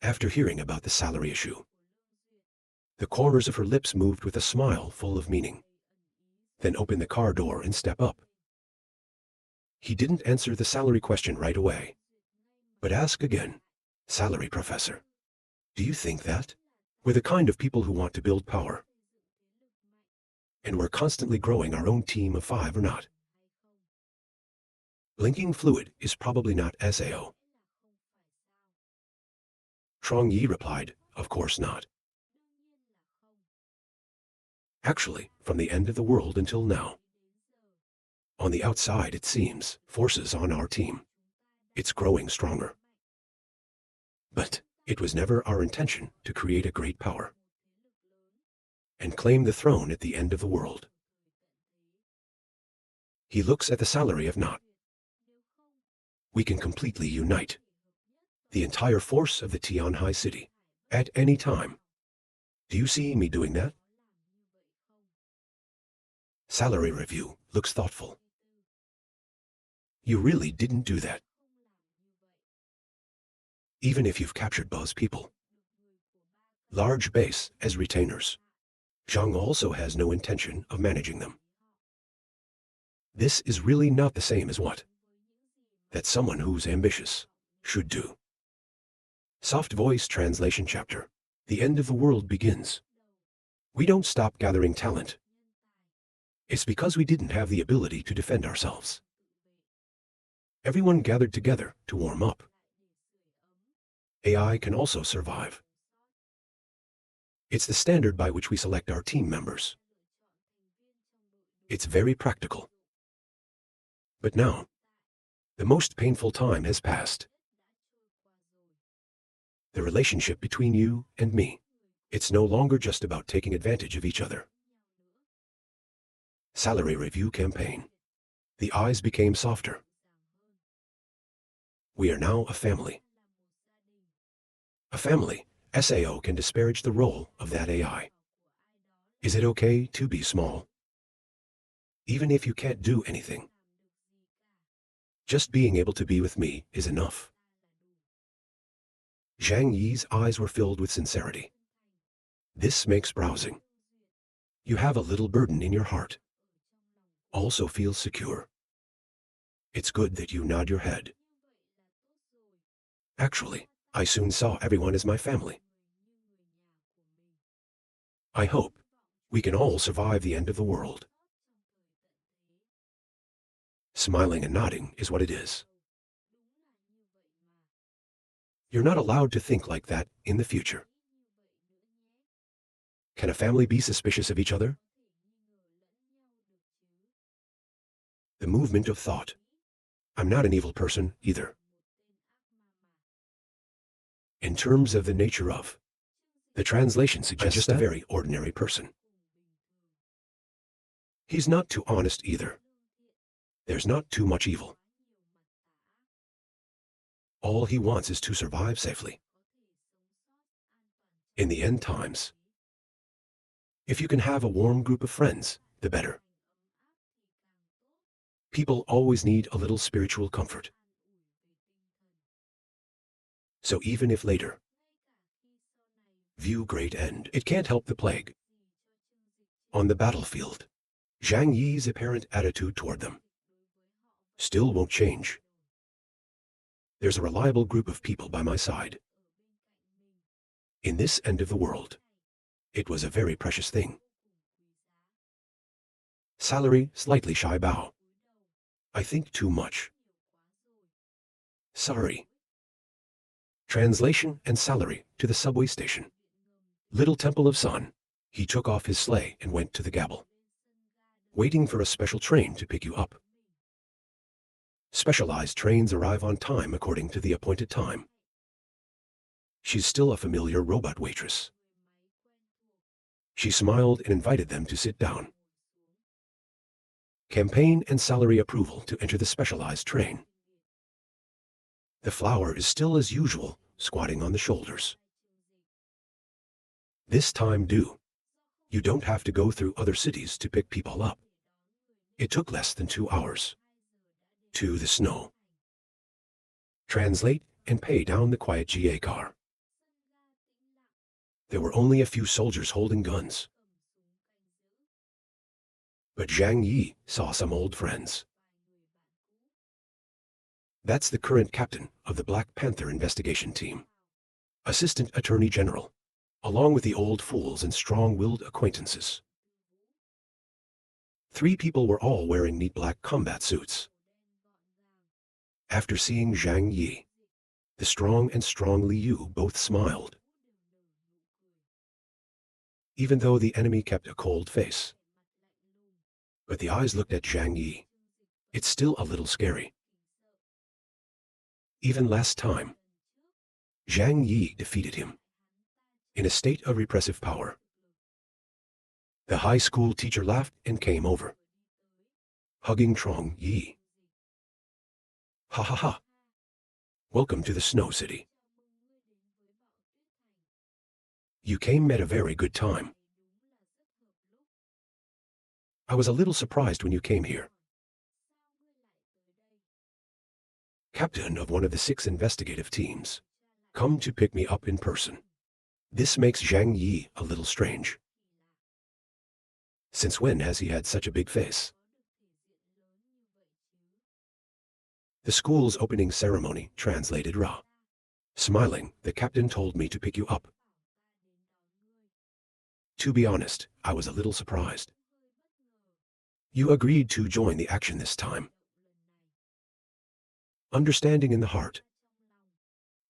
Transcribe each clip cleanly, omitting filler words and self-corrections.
after hearing about the salary issue. The corners of her lips moved with a smile full of meaning. Then open the car door and step up. He didn't answer the salary question right away, but ask again. Salary, Professor. Do you think that? We're the kind of people who want to build power. And we're constantly growing our own team of 5 or not. Blinking fluid is probably not SAO. Trong Yi replied, of course not. Actually, from the end of the world until now. On the outside, it seems, forces on our team. It's growing stronger. But it was never our intention to create a great power and claim the throne at the end of the world. He looks at the salary of not. We can completely unite the entire force of the Tianhai city at any time. Do you see me doing that? Salary review looks thoughtful. You really didn't do that. Even if you've captured Buzz people. Large base as retainers. Zhang also has no intention of managing them. This is really not the same as what that someone who's ambitious should do. Soft voice translation chapter. The end of the world begins. We don't stop gathering talent. It's because we didn't have the ability to defend ourselves. Everyone gathered together to warm up. AI can also survive. It's the standard by which we select our team members. It's very practical. But now, the most painful time has passed. The relationship between you and me, it's no longer just about taking advantage of each other. Salary review campaign. The eyes became softer. We are now a family. A family, SAO can disparage the role of that AI. Is it okay to be small? Even if you can't do anything. Just being able to be with me is enough. Zhang Yi's eyes were filled with sincerity. This makes browsing. You have a little burden in your heart. Also feel secure. It's good that you nod your head. Actually, I soon saw everyone as my family. I hope we can all survive the end of the world. Smiling and nodding is what it is. You're not allowed to think like that in the future. Can a family be suspicious of each other? The movement of thought. I'm not an evil person either. In terms of the nature of, the translation suggests just a very ordinary person. He's not too honest either. There's not too much evil. All he wants is to survive safely. In the end times, if you can have a warm group of friends, the better. People always need a little spiritual comfort. So even if later, view great end, it can't help the plague. On the battlefield, Zhang Yi's apparent attitude toward them still won't change. There's a reliable group of people by my side. In this end of the world, it was a very precious thing. Salary, slightly shy bow. I think too much. Sorry. Translation and salary to the subway station. Little Temple of Sun. He took off his sleigh and went to the gabble. Waiting for a special train to pick you up. Specialized trains arrive on time according to the appointed time. She's still a familiar robot waitress. She smiled and invited them to sit down. Campaign and salary approval to enter the specialized train. The flower is still as usual, squatting on the shoulders. This time due. You don't have to go through other cities to pick people up. It took less than 2 hours. To the snow. Translate and pay down the quiet GA car. There were only a few soldiers holding guns. But Zhang Yi saw some old friends. That's the current captain of the Black Panther investigation team, Assistant Attorney General, along with the old fools and strong-willed acquaintances. 3 people were all wearing neat black combat suits. After seeing Zhang Yi, the strong and strong Liu both smiled. Even though the enemy kept a cold face. But the eyes looked at Zhang Yi. It's still a little scary. Even last time, Zhang Yi defeated him in a state of repressive power. The high school teacher laughed and came over, hugging Trong Yi. Ha ha ha. Welcome to the Snow City. You came at a very good time. I was a little surprised when you came here. Captain of one of the 6 investigative teams, come to pick me up in person. This makes Zhang Yi a little strange. Since when has he had such a big face? The school's opening ceremony translated Ra. Smiling, the captain told me to pick you up. To be honest, I was a little surprised. You agreed to join the action this time. Understanding in the heart.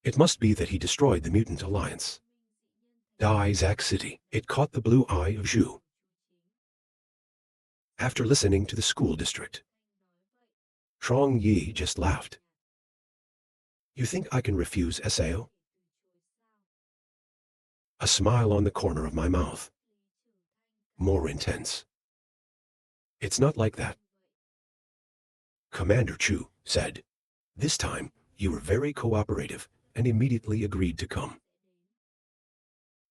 It must be that he destroyed the mutant alliance. Dai Zak City, it caught the blue eye of Zhu. After listening to the school district, Trong Yi just laughed. You think I can refuse SAO? A smile on the corner of my mouth. More intense. It's not like that. Commander Chu said, this time you were very cooperative and immediately agreed to come.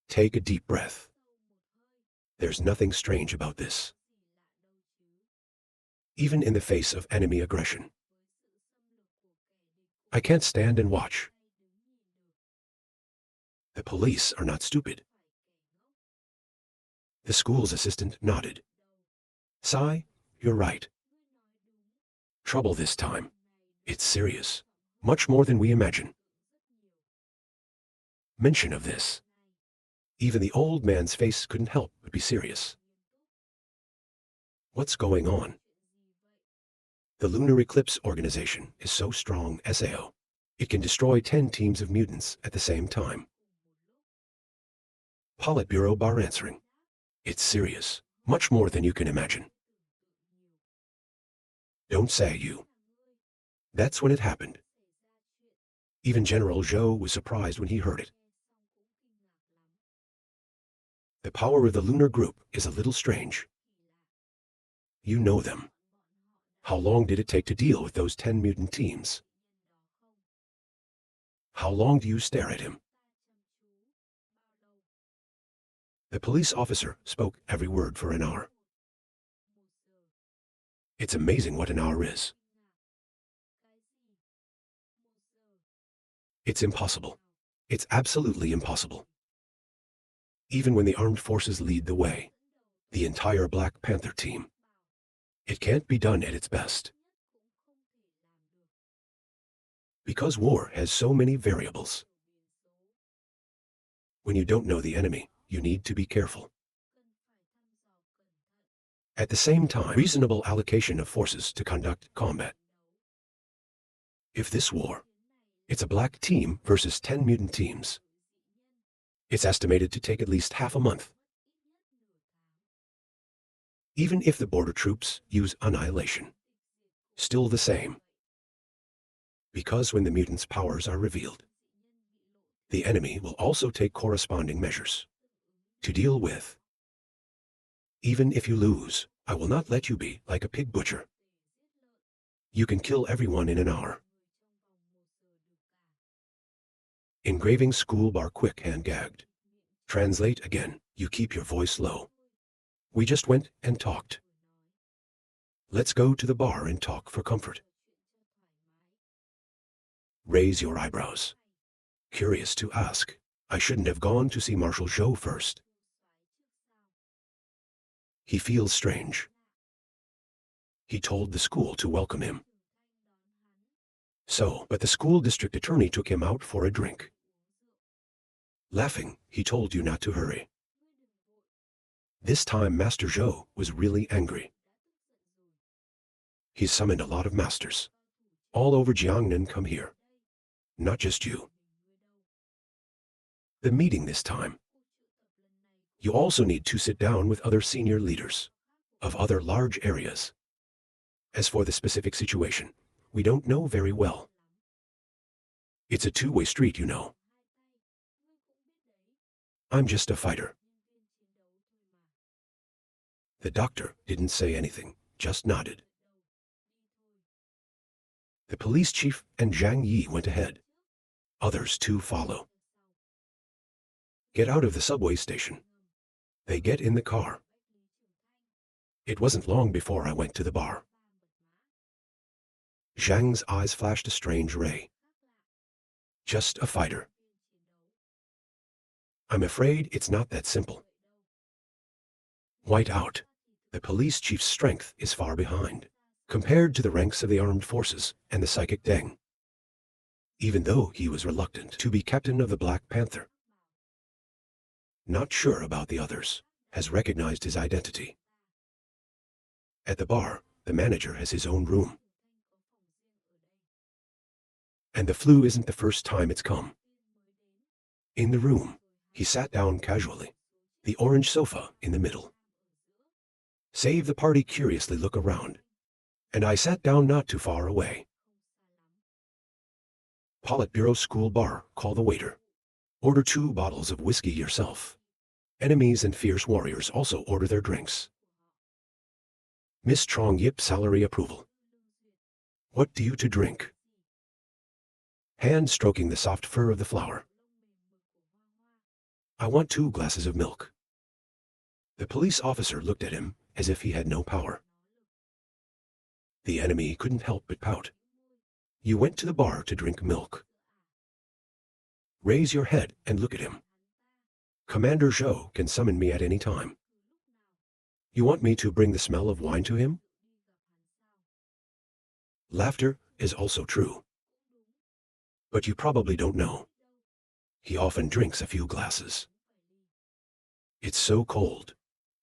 Take a deep breath. There's nothing strange about this. Even in the face of enemy aggression. I can't stand and watch. The police are not stupid. The school's assistant nodded. Sai, you're right. Trouble this time. It's serious. Much more than we imagine. Mention of this. Even the old man's face couldn't help but be serious. What's going on? The Lunar Eclipse Organization is so strong, SAO. It can destroy 10 teams of mutants at the same time. Politburo bar answering. It's serious. Much more than you can imagine. Don't say you. That's when it happened. Even General Zhou was surprised when he heard it. The power of the lunar group is a little strange. You know them. How long did it take to deal with those 10 mutant teams? How long do you stare at him? The police officer spoke every word for an hour. It's amazing what an hour is. It's impossible. It's absolutely impossible. Even when the armed forces lead the way, the entire Black Panther team, it can't be done at its best. Because war has so many variables. When you don't know the enemy, you need to be careful. At the same time, reasonable allocation of forces to conduct combat. If this war, it's a black team versus 10 mutant teams. It's estimated to take at least half a month. Even if the border troops use annihilation, still the same. Because when the mutants' powers are revealed, the enemy will also take corresponding measures to deal with. Even if you lose, I will not let you be like a pig butcher. You can kill everyone in an hour. Engraving school bar quick hand gagged. Translate again, you keep your voice low. We just went and talked. Let's go to the bar and talk for comfort. Raise your eyebrows. Curious to ask. I shouldn't have gone to see Marshal Zhou first. He feels strange. He told the school to welcome him. But the school district attorney took him out for a drink. Laughing, he told you not to hurry. This time Master Zhou was really angry. He summoned a lot of masters. All over Jiangnan come here. Not just you. The meeting this time. You also need to sit down with other senior leaders of other large areas. As for the specific situation, we don't know very well. It's a two-way street, you know. I'm just a fighter. The doctor didn't say anything, just nodded. The police chief and Zhang Yi went ahead. Others too follow. Get out of the subway station. They get in the car. It wasn't long before I went to the bar. Zhang's eyes flashed a strange ray. Just a fighter. I'm afraid it's not that simple. White out. The police chief's strength is far behind, compared to the ranks of the armed forces and the psychic Deng. Even though he was reluctant to be captain of the Black Panther. Not sure about the others, has recognized his identity. At the bar, the manager has his own room. And the flu isn't the first time it's come. In the room, he sat down casually, the orange sofa in the middle. Save the party curiously look around, and I sat down not too far away. Politburo school bar, call the waiter. Order 2 bottles of whiskey yourself. Enemies and fierce warriors also order their drinks. Miss Trong Yip salary approval. What do you to drink? Hand stroking the soft fur of the flower. I want 2 glasses of milk. The police officer looked at him as if he had no power. The enemy couldn't help but pout. You went to the bar to drink milk. Raise your head and look at him. Commander Zhou can summon me at any time. You want me to bring the smell of wine to him? Laughter is also true. But you probably don't know. He often drinks a few glasses. It's so cold.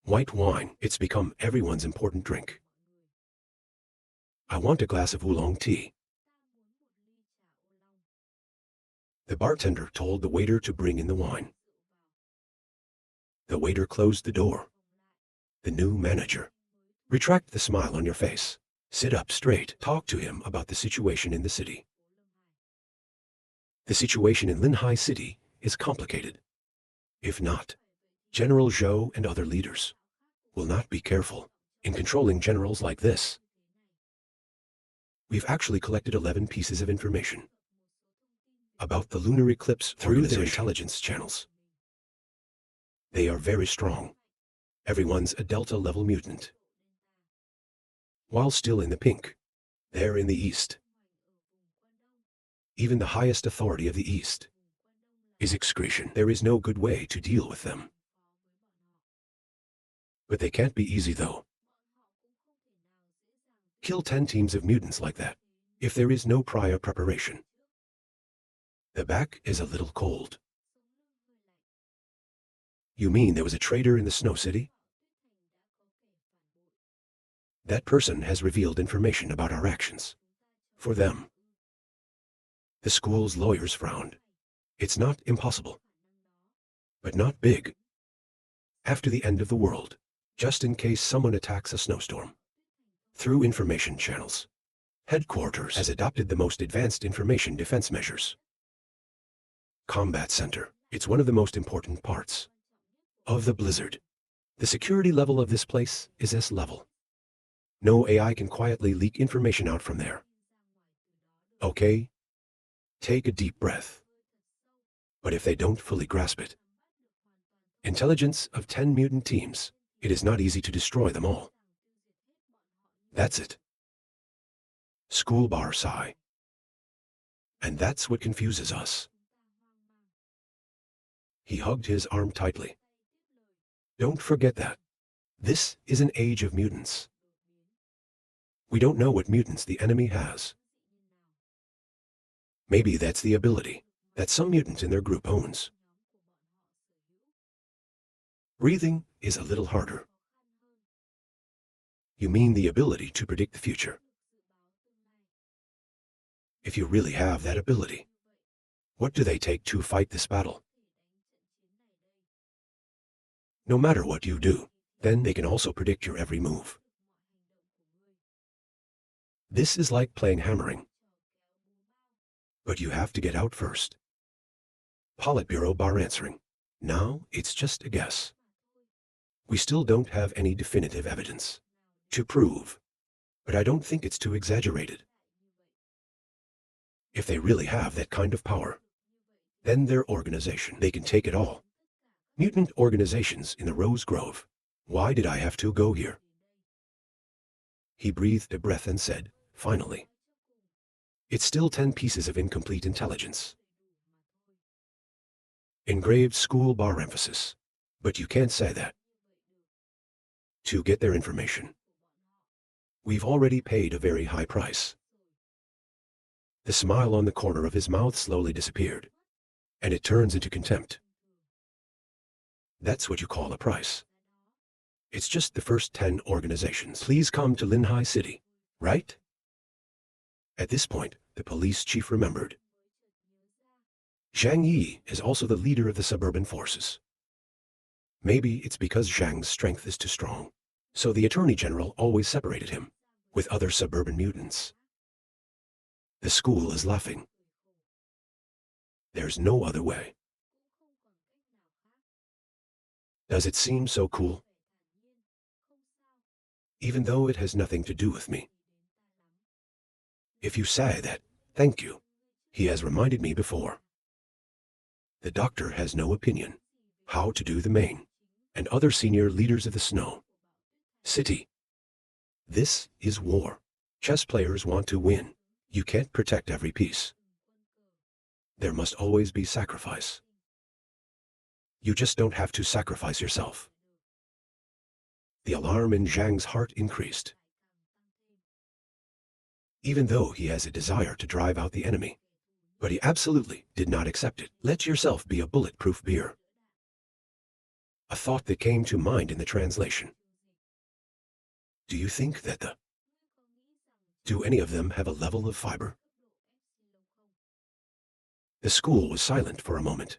White wine, it's become everyone's important drink. I want a glass of oolong tea. The bartender told the waiter to bring in the wine. The waiter closed the door. The new manager. Retract the smile on your face. Sit up straight. Talk to him about the situation in the city. The situation in Linhai City is complicated. If not, General Zhou and other leaders will not be careful in controlling generals like this. We've actually collected 11 pieces of information about the lunar eclipse through their intelligence channels. They are very strong. Everyone's a Delta-level mutant. While still in the pink, they're in the East. Even the highest authority of the East is excretion. There is no good way to deal with them. But they can't be easy though. Kill 10 teams of mutants like that, if there is no prior preparation. The back is a little cold. You mean there was a traitor in the Snow City? That person has revealed information about our actions. For them. The school's lawyers frowned. It's not impossible. But not big. After the end of the world, just in case someone attacks a snowstorm. Through information channels. Headquarters has adopted the most advanced information defense measures. Combat Center, it's one of the most important parts of the blizzard. The security level of this place is S level. No AI can quietly leak information out from there. Okay? Take a deep breath. But if they don't fully grasp it, intelligence of 10 mutant teams, it is not easy to destroy them all. That's it. School bar sigh. And that's what confuses us. He hugged his arm tightly. Don't forget that. This is an age of mutants. We don't know what mutants the enemy has. Maybe that's the ability that some mutant in their group owns. Breathing is a little harder. You mean the ability to predict the future. If you really have that ability, what do they take to fight this battle? No matter what you do, then they can also predict your every move. This is like playing hammering. But you have to get out first. Politburo bar answering. Now it's just a guess. We still don't have any definitive evidence to prove, but I don't think it's too exaggerated. If they really have that kind of power, then their organization, they can take it all. Mutant organizations in the Rose Grove. Why did I have to go here? He breathed a breath and said, finally. It's still 10 pieces of incomplete intelligence. Engraved school bar emphasis. But you can't say that. To get their information, we've already paid a very high price. The smile on the corner of his mouth slowly disappeared, and it turns into contempt. That's what you call a price. It's just the first 10 organizations. Please come to Linhai City, right? At this point, the police chief remembered. Zhang Yi is also the leader of the suburban forces. Maybe it's because Zhang's strength is too strong, so the Attorney General always separated him with other suburban mutants. The school is laughing. There's no other way. Does it seem so cool? Even though it has nothing to do with me. If you say that, thank you. He has reminded me before. The doctor has no opinion how to do the main, and other senior leaders of the Snow City. This is war. Chess players want to win. You can't protect every piece. There must always be sacrifice. You just don't have to sacrifice yourself. The alarm in Zhang's heart increased. Even though he has a desire to drive out the enemy, but he absolutely did not accept it. Let yourself be a bulletproof beer. A thought that came to mind in the translation. Do you think that do any of them have a level of fiber? The school was silent for a moment.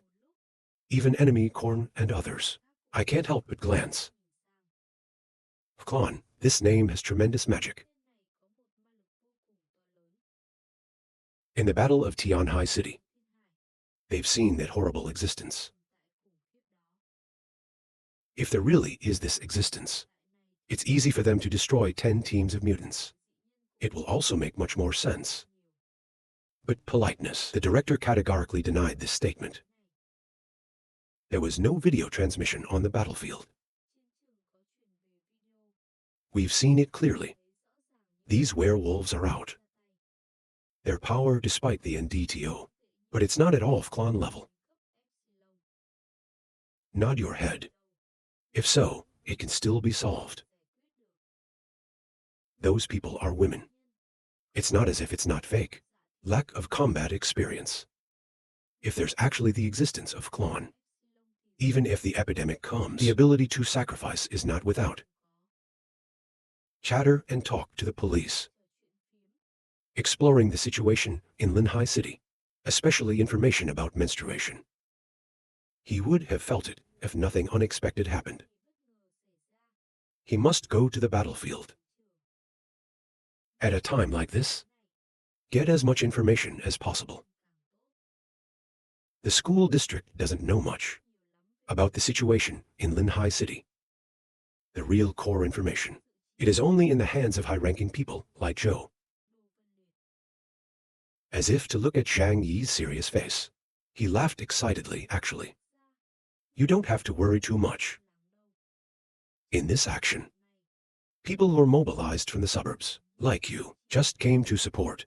Even enemy Korn and others. I can't help but glance. Klon, this name has tremendous magic. In the Battle of Tianhai City, they've seen that horrible existence. If there really is this existence, it's easy for them to destroy 10 teams of mutants. It will also make much more sense. But politeness, the director categorically denied this statement. There was no video transmission on the battlefield. We've seen it clearly. These werewolves are out. Their power despite the NDTO, but it's not at all clone level. Nod your head. If so, it can still be solved. Those people are women. It's not as if it's not fake. Lack of combat experience. If there's actually the existence of clone, even if the epidemic comes, the ability to sacrifice is not without. Chatter and talk to the police. Exploring the situation in Linhai City, especially information about menstruation. He would have felt it if nothing unexpected happened. He must go to the battlefield. At a time like this, get as much information as possible. The school district doesn't know much about the situation in Linhai City. The real core information, it is only in the hands of high-ranking people like Joe. As if to look at Zhang Yi's serious face, he laughed excitedly, actually. You don't have to worry too much. In this action, people were mobilized from the suburbs, like you, just came to support.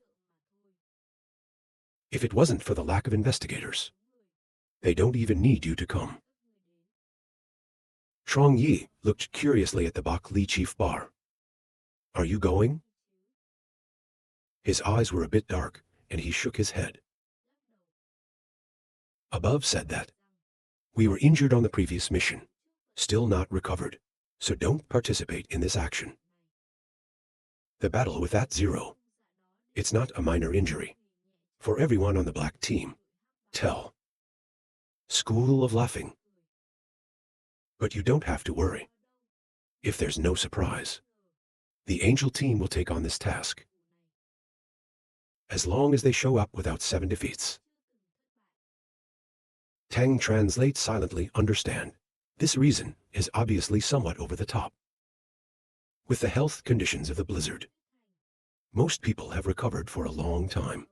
If it wasn't for the lack of investigators, they don't even need you to come. Trong Yi looked curiously at the Bak Li chief bar. Are you going? His eyes were a bit dark, and he shook his head. Above said that we were injured on the previous mission, still not recovered, so don't participate in this action. The battle with that zero. It's not a minor injury. For everyone on the black team. Tell. School of laughing. But you don't have to worry. If there's no surprise, the angel team will take on this task. As long as they show up without 7 defeats. Tang translates silently, understand. This reason is obviously somewhat over the top. With the health conditions of the blizzard, most people have recovered for a long time.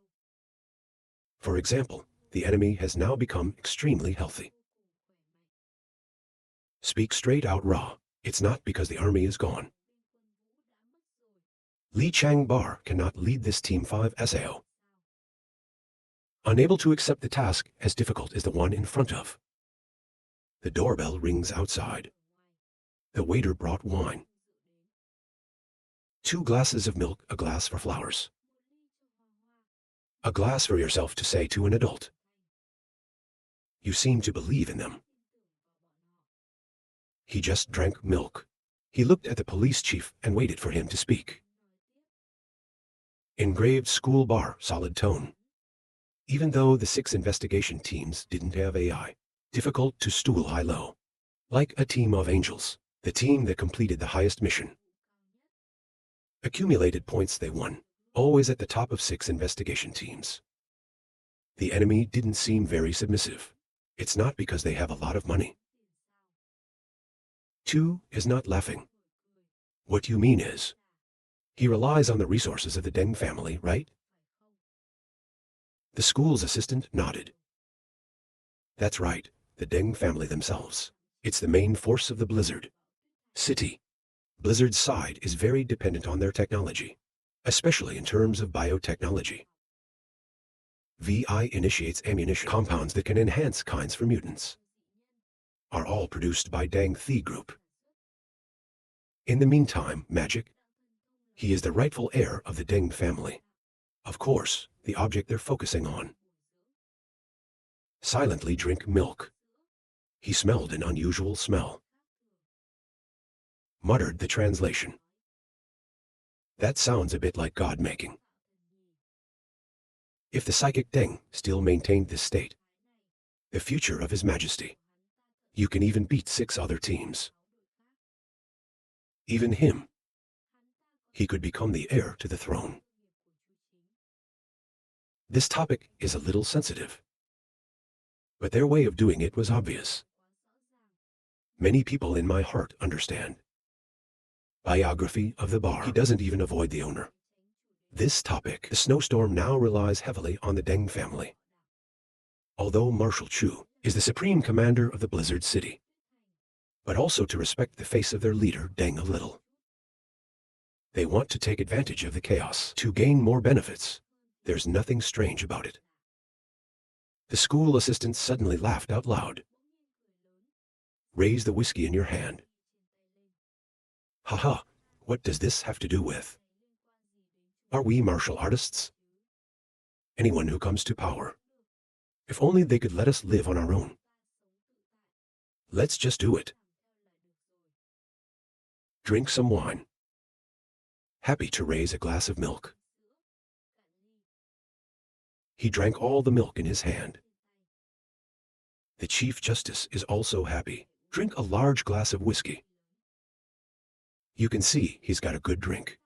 For example, the enemy has now become extremely healthy. Speak straight out raw, it's not because the army is gone. Li Chang Bar cannot lead this Team 5 SAO. Unable to accept the task as difficult as the one in front of. The doorbell rings outside. The waiter brought wine. 2 glasses of milk, a glass for flowers. A glass for yourself to say to an adult. You seem to believe in them. He just drank milk. He looked at the police chief and waited for him to speak. Engraved school bar, solid tone. Even though the 6 investigation teams didn't have AI, difficult to stool high-low. Like a team of angels, the team that completed the highest mission. Accumulated points they won, always at the top of 6 investigation teams. The enemy didn't seem very submissive. It's not because they have a lot of money. 2 is not laughing. What you mean is, he relies on the resources of the Deng family, right? The school's assistant nodded. That's right, the Deng family themselves. It's the main force of the Blizzard City. Blizzard's side is very dependent on their technology, especially in terms of biotechnology. VI initiates ammunition compounds that can enhance kinds for mutants. Are all produced by Deng Thi Group. In the meantime, magic. He is the rightful heir of the Deng family. Of course, the object they're focusing on. Silently drink milk. He smelled an unusual smell. Muttered the translation. That sounds a bit like God-making. If the psychic Deng still maintained this state, the future of His Majesty, you can even beat 6 other teams. Even him. He could become the heir to the throne. This topic is a little sensitive, but their way of doing it was obvious. Many people in my heart understand. Biography of the bar. He doesn't even avoid the owner. This topic, the snowstorm now relies heavily on the Deng family. Although Marshal Chu is the supreme commander of the Blizzard City, but also to respect the face of their leader, Deng, a little. They want to take advantage of the chaos to gain more benefits. There's nothing strange about it. The school assistant suddenly laughed out loud. Raise the whiskey in your hand. Haha, what does this have to do with? Are we martial artists? Anyone who comes to power. If only they could let us live on our own. Let's just do it. Drink some wine. Happy to raise a glass of milk. He drank all the milk in his hand. The Chief Justice is also happy. Drink a large glass of whiskey. You can see he's got a good drink.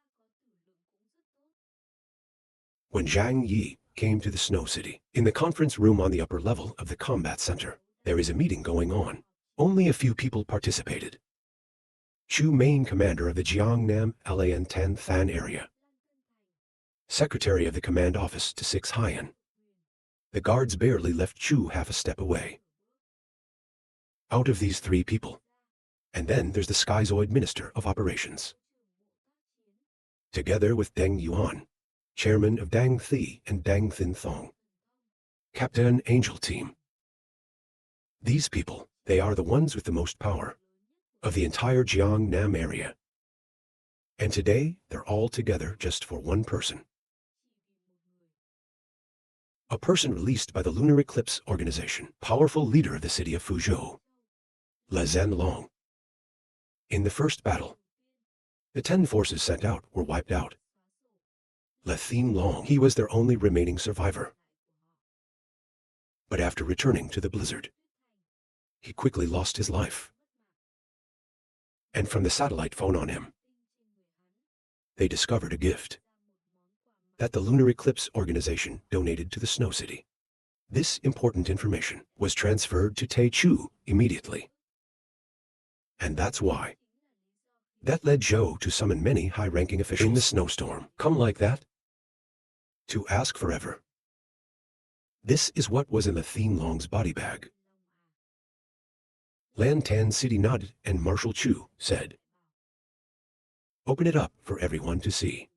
When Zhang Yi came to the Snow City, in the conference room on the upper level of the combat center, there is a meeting going on. Only a few people participated. Chu, main commander of the Jiangnam Lan Tan Than area. Secretary of the command office to 6 Haiyan. The guards barely left Chu half a step away. Out of these 3 people. And then there's the Skyzoid Minister of Operations. Together with Deng Yuan, chairman of Dang Thi and Dang Thin Thong. Captain Angel Team. These people, they are the ones with the most power. of the entire Jiangnam area. And today, they're all together just for one person. A person released by the Lunar Eclipse Organization, powerful leader of the city of Fuzhou, Le Zhenlong. In the first battle, the 10 forces sent out were wiped out. Le Zhenlong, he was their only remaining survivor. But after returning to the blizzard, he quickly lost his life. And from the satellite phone on him, they discovered a gift that the Lunar Eclipse Organization donated to the Snow City. This important information was transferred to Taichu immediately. And that's why. That led Zhou to summon many high-ranking officials in the snowstorm. Come like that? To ask forever. This is what was in the Zhenlong's body bag. Lan Tan City nodded and Marshal Chu said, "Open it up for everyone to see."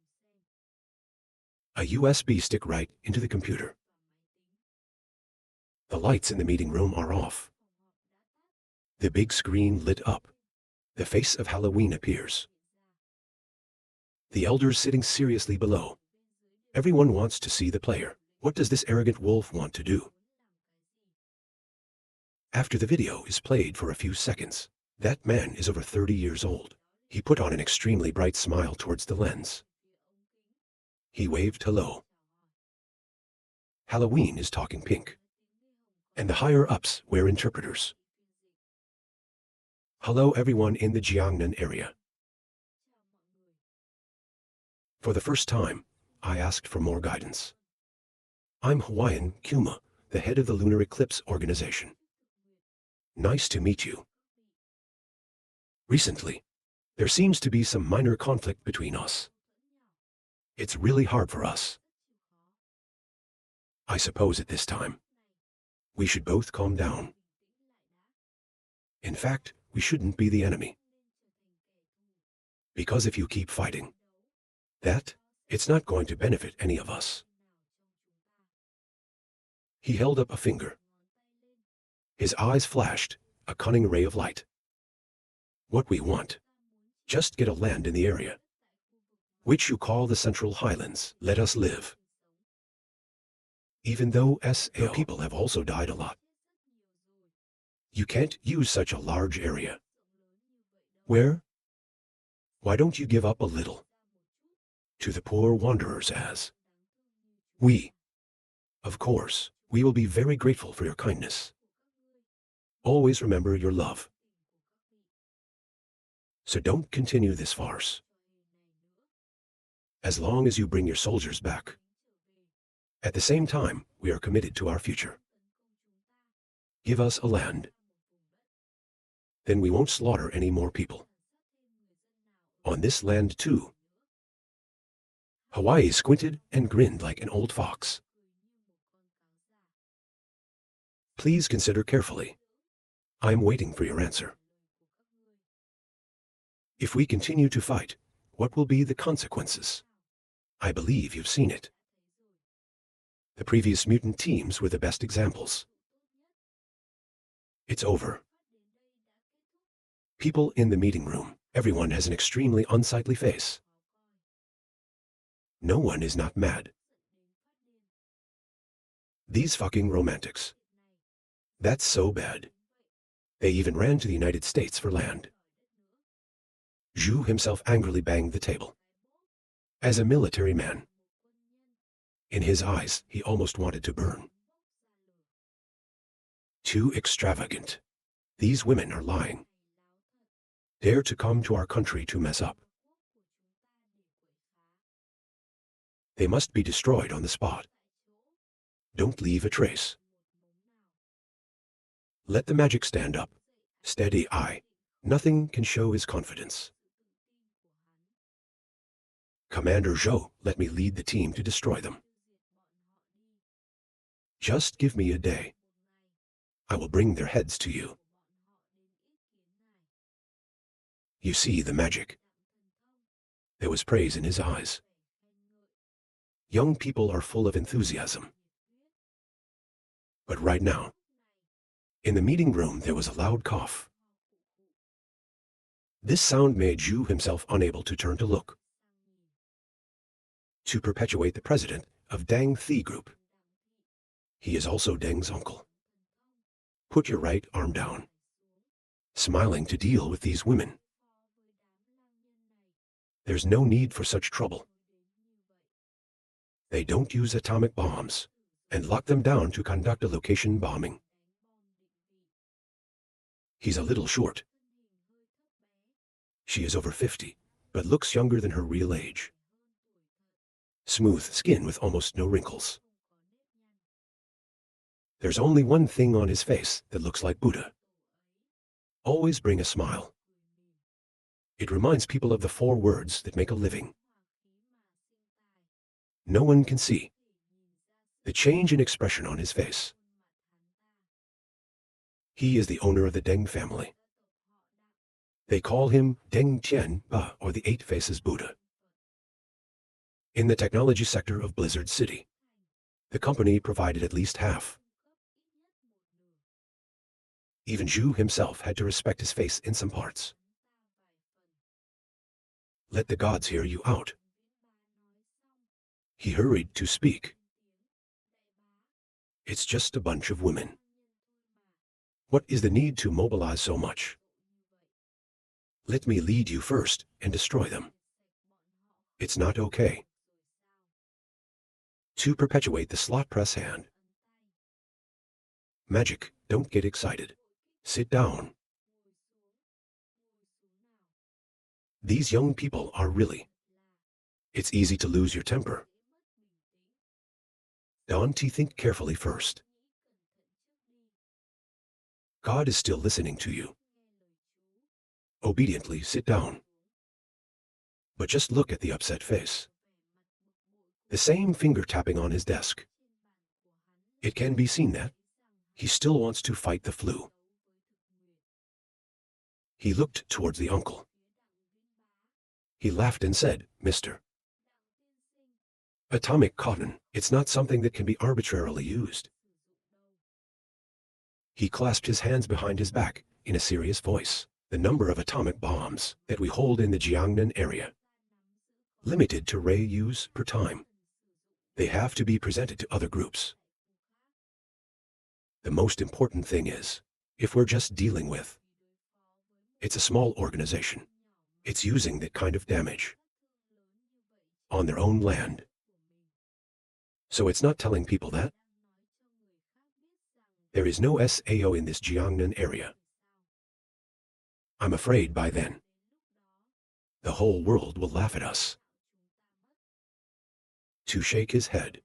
A USB stick right into the computer. The lights in the meeting room are off. The big screen lit up. The face of Halloween appears. The elders sitting seriously below. Everyone wants to see the player. What does this arrogant wolf want to do? After the video is played for a few seconds, that man is over 30 years old. He put on an extremely bright smile towards the lens. He waved hello. Halloween is talking pink. And the higher-ups wear interpreters. Hello everyone in the Jiangnan area. For the first time, I asked for more guidance. I'm Hawaiian Kuma, the head of the Lunar Eclipse Organization. Nice to meet you. Recently, there seems to be some minor conflict between us. It's really hard for us. I suppose at this time, we should both calm down. In fact, we shouldn't be the enemy. Because if you keep fighting, it's not going to benefit any of us. He held up a finger. His eyes flashed, a cunning ray of light. What we want, just get a land in the area, which you call the Central Highlands. Let us live. Even though your people have also died a lot. You can't use such a large area. Where? Why don't you give up a little? To the poor wanderers as we. Of course, we will be very grateful for your kindness. Always remember your love. So don't continue this farce. As long as you bring your soldiers back. At the same time, we are committed to our future. Give us a land. Then we won't slaughter any more people. On this land too. Hawaii squinted and grinned like an old fox. Please consider carefully. I am waiting for your answer. If we continue to fight, what will be the consequences? I believe you've seen it. The previous mutant teams were the best examples. It's over. People in the meeting room, everyone has an extremely unsightly face. No one is not mad. These fucking romantics. That's so bad. They even ran to the United States for land. Zhu himself angrily banged the table. As a military man, in his eyes, he almost wanted to burn. Too extravagant. These women are lying. Dare to come to our country to mess up. They must be destroyed on the spot. Don't leave a trace. Let the magic stand up. Steady eye. Nothing can show his confidence. Commander Zhou, let me lead the team to destroy them. Just give me a day. I will bring their heads to you. You see the magic. There was praise in his eyes. Young people are full of enthusiasm. But right now, in the meeting room there was a loud cough. This sound made Zhu himself unable to turn to look. To perpetuate the president of Deng Thi Group. He is also Deng's uncle. Put your right arm down. Smiling to deal with these women. There's no need for such trouble. They don't use atomic bombs and lock them down to conduct a location bombing. He's a little short. She is over 50, but looks younger than her real age. Smooth skin with almost no wrinkles. There's only one thing on his face that looks like Buddha. Always bring a smile. It reminds people of the 4 words that make a living. No one can see the change in expression on his face. He is the owner of the Deng family. They call him Deng Tian Ba, or the 8 Faces Buddha. In the technology sector of Blizzard City, the company provided at least half. Even Zhu himself had to respect his face in some parts. Let the gods hear you out. He hurried to speak. It's just a bunch of women. What is the need to mobilize so much? Let me lead you first and destroy them. It's not okay. To perpetuate the slot press hand. Magic, don't get excited. Sit down. These young people are really. It's easy to lose your temper. Don't think carefully first. God is still listening to you. Obediently sit down. But just look at the upset face. The same finger tapping on his desk. It can be seen that he still wants to fight the flu. He looked towards the uncle. He laughed and said, Mr. Atomic cotton, it's not something that can be arbitrarily used. He clasped his hands behind his back in a serious voice. The number of atomic bombs that we hold in the Jiangnan area, limited to ray use per time. They have to be presented to other groups. The most important thing is, if we're just dealing with, it's a small organization. It's using that kind of damage on their own land. So it's not telling people that. There is no SAO in this Jiangnan area. I'm afraid by then, the whole world will laugh at us. To shake his head.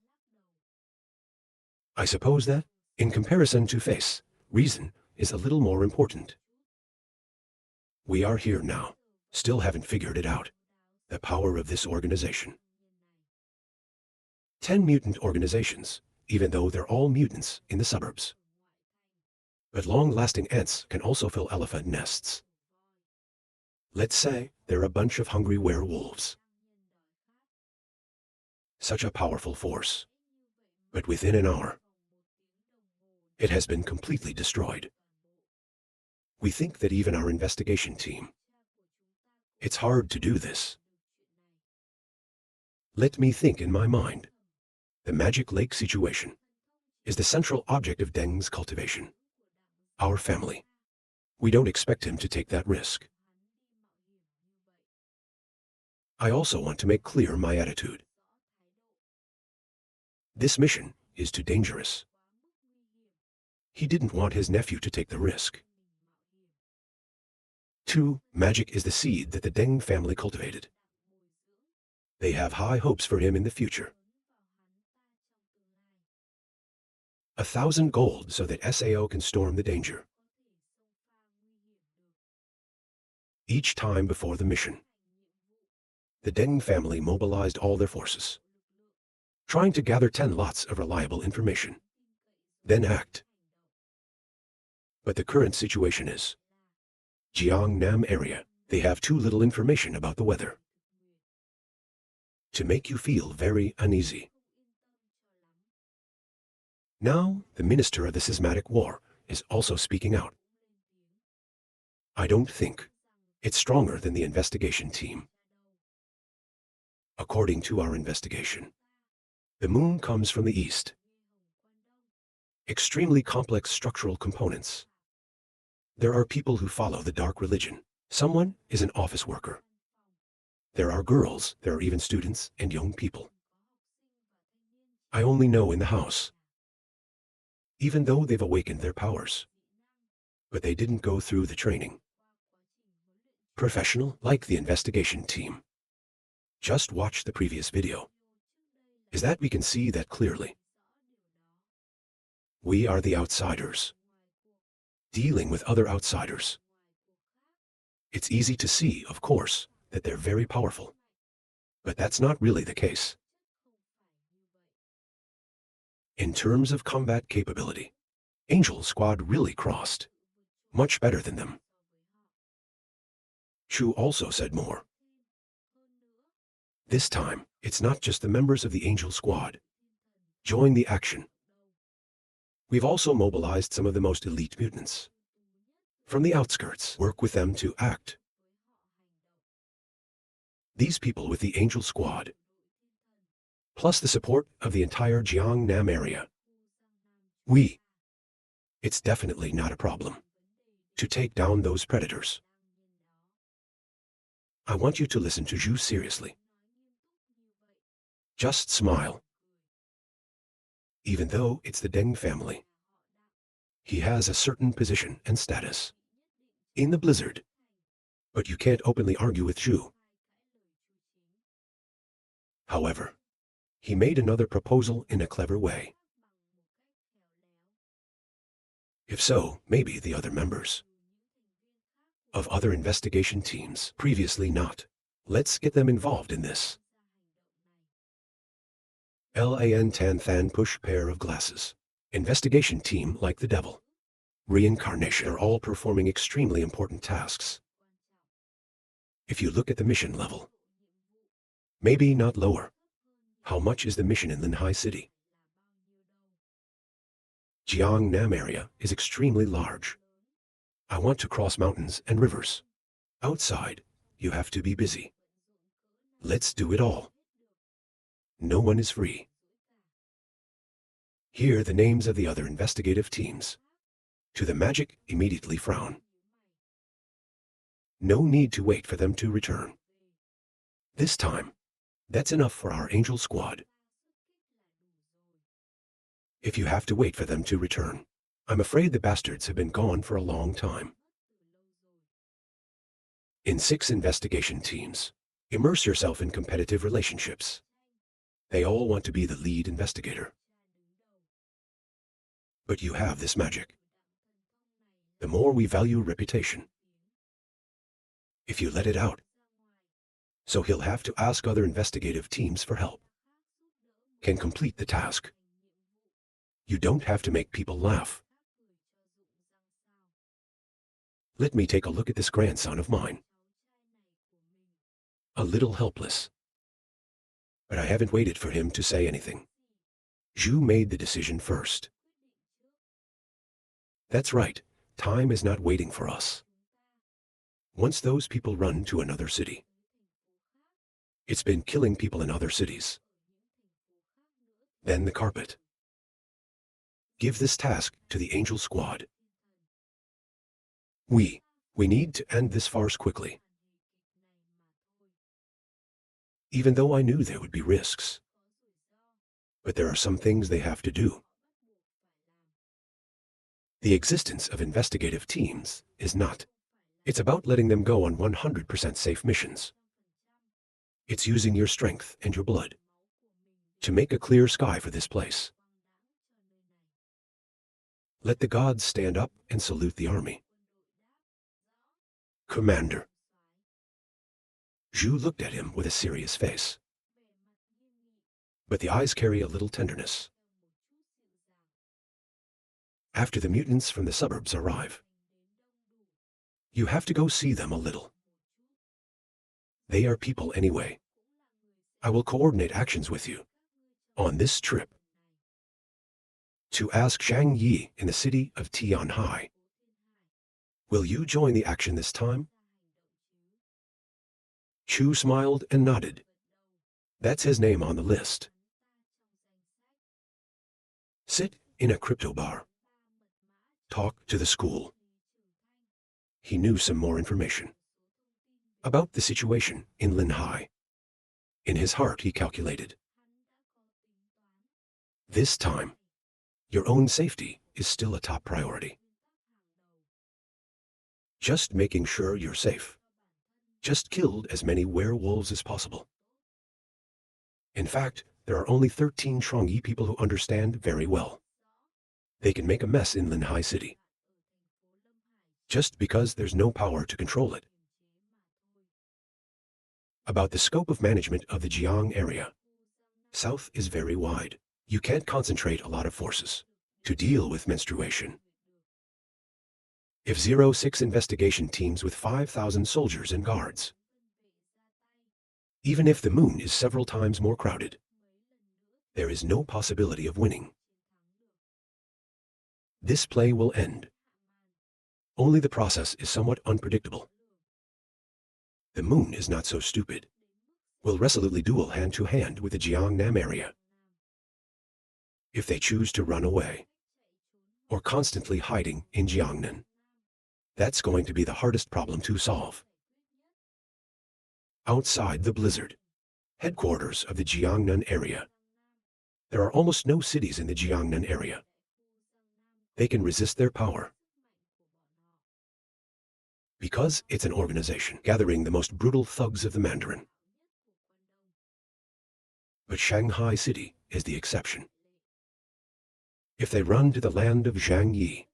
I suppose that, in comparison to face, reason is a little more important. We are here now, still haven't figured it out. The power of this organization. 10 mutant organizations, even though they're all mutants in the suburbs. But long-lasting ants can also fill elephant nests. Let's say they're a bunch of hungry werewolves. Such a powerful force. But within an hour, it has been completely destroyed. We think that even our investigation team, it's hard to do this. Let me think in my mind. The Magic Lake situation is the central object of Deng's cultivation. Our family. We don't expect him to take that risk. I also want to make clear my attitude. This mission is too dangerous. He didn't want his nephew to take the risk. 2. Magic is the seed that the Deng family cultivated. They have high hopes for him in the future. 1,000 gold so that SAO can storm the danger. Each time before the mission, the Deng family mobilized all their forces, trying to gather 10 lots of reliable information, then act. But the current situation is, Jiangnam area, they have too little information about the weather to make you feel very uneasy. Now, the Minister of the Schismatic War is also speaking out. I don't think It's stronger than the investigation team. According to our investigation, the moon comes from the east. Extremely complex structural components. There are people who follow the dark religion. Someone is an office worker. There are girls, there are even students and young people. I only know in the house. Even though they've awakened their powers. But they didn't go through the training. Professional, like the investigation team. Just watch the previous video. Is that we can see that clearly. We are the outsiders. Dealing with other outsiders. It's easy to see, of course, that they're very powerful. But that's not really the case. In terms of combat capability, Angel Squad really crossed. Much better than them. Chu also said more. This time, it's not just the members of the Angel Squad. Join the action. We've also mobilized some of the most elite mutants. From the outskirts, work with them to act. These people with the Angel Squad, plus the support of the entire Jiangnam area. It's definitely not a problem to take down those predators. I want you to listen to Zhu seriously. Just smile. Even though it's the Deng family, he has a certain position and status in the blizzard, but you can't openly argue with Zhu. However, he made another proposal in a clever way. If so, maybe the other members of other investigation teams, previously not. Let's get them involved in this. Lan Tan Than push pair of glasses. Investigation team like the devil. Reincarnation are all performing extremely important tasks. If you look at the mission level, maybe not lower. How much is the mission in Linhai City? Jiangnam area is extremely large. I want to cross mountains and rivers. Outside, you have to be busy. Let's do it all. No one is free. Here are the names of the other investigative teams. To the magic, immediately frown. No need to wait for them to return. This time, that's enough for our Angel Squad. If you have to wait for them to return, I'm afraid the bastards have been gone for a long time. In 6 investigation teams, immerse yourself in competitive relationships. They all want to be the lead investigator. But you have this magic. The more we value reputation. If you let it out, so he'll have to ask other investigative teams for help. Can complete the task. You don't have to make people laugh. Let me take a look at this grandson of mine. A little helpless. But I haven't waited for him to say anything. Zhu made the decision first. That's right, time is not waiting for us. Once those people run to another city, it's been killing people in other cities. Then the carpet. Give this task to the Angel Squad. We need to end this farce quickly. Even though I knew there would be risks. But there are some things they have to do. The existence of investigative teams is not. It's about letting them go on 100% safe missions. It's using your strength and your blood to make a clear sky for this place. Let the gods stand up and salute the army. Commander. Zhu looked at him with a serious face. But the eyes carry a little tenderness. After the mutants from the suburbs arrive, you have to go see them a little. They are people anyway. I will coordinate actions with you on this trip. To ask Zhang Yi in the city of Tianhai. Will you join the action this time? Chu smiled and nodded. That's his name on the list. Sit in a crypto bar. Talk to the school. He knew some more information about the situation in Linhai. In his heart, he calculated. This time, your own safety is still a top priority. Just making sure you're safe. Just killed as many werewolves as possible. In fact, there are only 13 Changyi people who understand very well. They can make a mess in Linhai City. Just because there's no power to control it. About the scope of management of the Jiang area. South is very wide. You can't concentrate a lot of forces to deal with menstruation. If 06 investigation teams with 5,000 soldiers and guards. Even if the moon is several times more crowded, there is no possibility of winning. This play will end. Only the process is somewhat unpredictable. The moon is not so stupid. Will resolutely duel hand-to-hand with the Jiangnam area. If they choose to run away, or constantly hiding in Jiangnan, that's going to be the hardest problem to solve. Outside the blizzard, headquarters of the Jiangnan area. There are almost no cities in the Jiangnan area. They can resist their power. Because it's an organization gathering the most brutal thugs of the Mandarin. But Shanghai City is the exception. If they run to the land of Zhang Yi,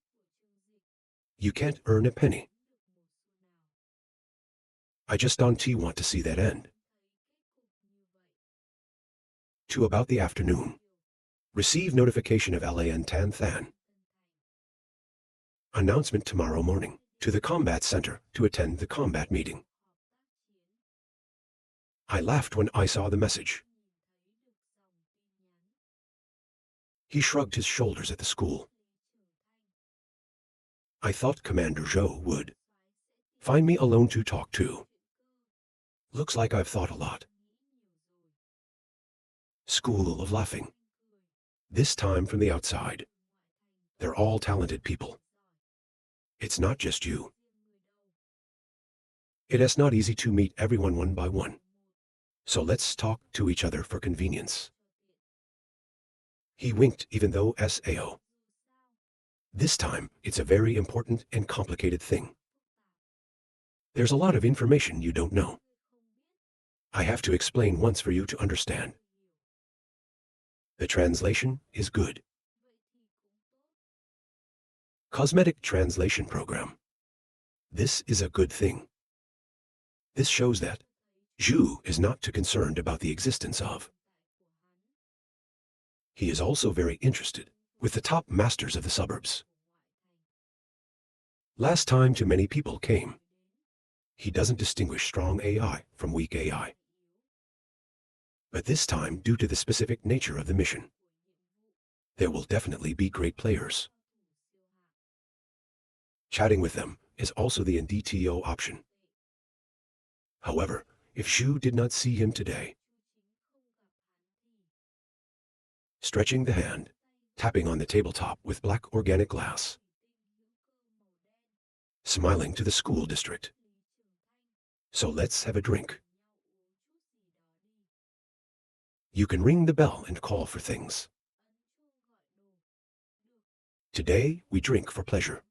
you can't earn a penny. I just don't want to see that end. To about the afternoon. Receive notification of LAN Tan Than. Announcement tomorrow morning to the combat center to attend the combat meeting. I laughed when I saw the message. He shrugged his shoulders at the school. I thought Commander Zhou would find me alone to talk to. Looks like I've thought a lot. School of laughing. This time from the outside. They're all talented people. It's not just you. It is not easy to meet everyone one by one. So let's talk to each other for convenience. He winked even though SAO. This time, it's a very important and complicated thing. There's a lot of information you don't know. I have to explain once for you to understand. The translation is good. Cosmetic translation program. This is a good thing. This shows that Zhu is not too concerned about the existence of. He is also very interested with the top masters of the suburbs. Last time too many people came. He doesn't distinguish strong AI from weak AI. But this time, due to the specific nature of the mission, there will definitely be great players. Chatting with them is also the NDTO option. However, if Zhu did not see him today, stretching the hand, tapping on the tabletop with black organic glass, smiling to the school district. So let's have a drink. You can ring the bell and call for things. Today, we drink for pleasure.